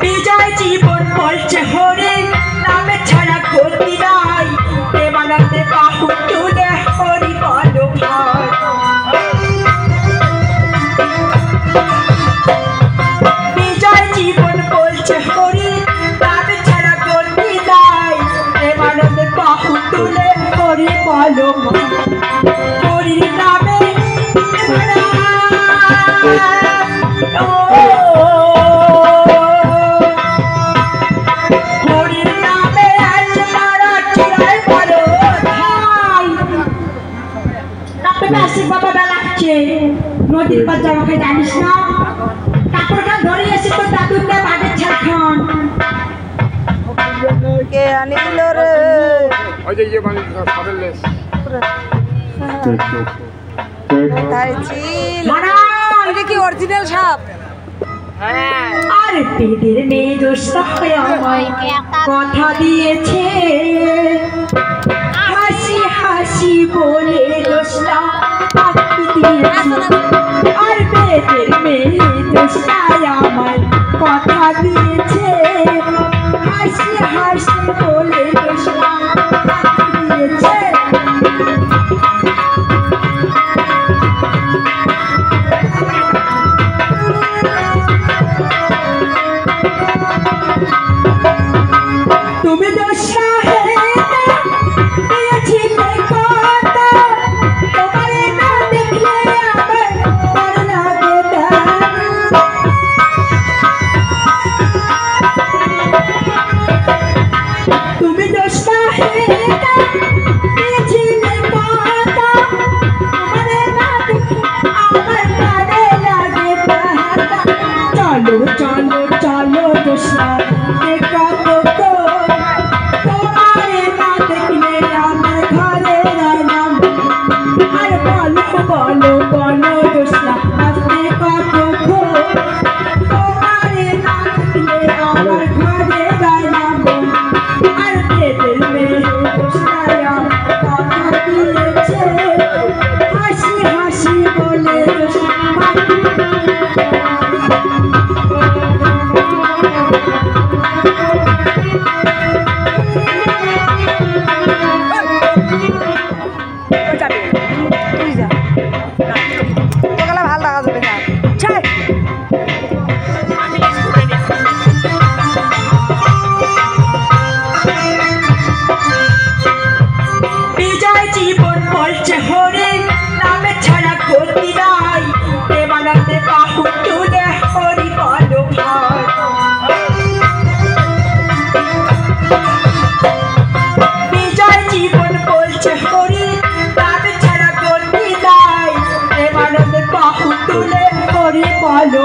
বিজয় জীবন বলছে হরে নামে ছাড়া গতি নাই দেবানন্দে বাহু তুলে হরি বলো ভাই বিজয় জীবন বলছে হরি নামে ছাড়া গতি নাই দেবানন্দে বাহু তুলে হরি বলো হরির নামে নদীর পর যাওয়া খাই জানিস না কাপড় খান ধরে এসে তো দাদুর নে বাগের ছাড়খান কে আনিল রে ওই যে ইয়ে মানে সাদের লেস এটা কি অরিজিনাল সাপ? আর পেটের মেয়ে দোষটা আমায় কথা দিয়েছে হাসি হাসি বলে দোষটা আর পেটের মেয়ে দোষটা আমায় কথা দিয়েছে হাসি হাসি বলে দোষটা দিয়েছে তুমি দোষটা চলো চলো দোষা দেখা তো তোমারে না দেখলে আমার ঘরে রাইলাম আর বলো বলো বলো দোষা আসতে কত তোমারে না দেখলে আমার ঘরে রাইলাম আর পেটের মেয়ে দোষা কথা দিয়েছে হাসি হাসি বলে দোষা বিজয় জীবন বলছে হরে নামে ছাড়া গতি নাই দেবানন্দে বাহু তুলে হরি বলো ভাই বিজয় জীবন বলছে হরি নামে ছাড়া গতি নাই দেবানন্দে বাহু তুলে হরি বলো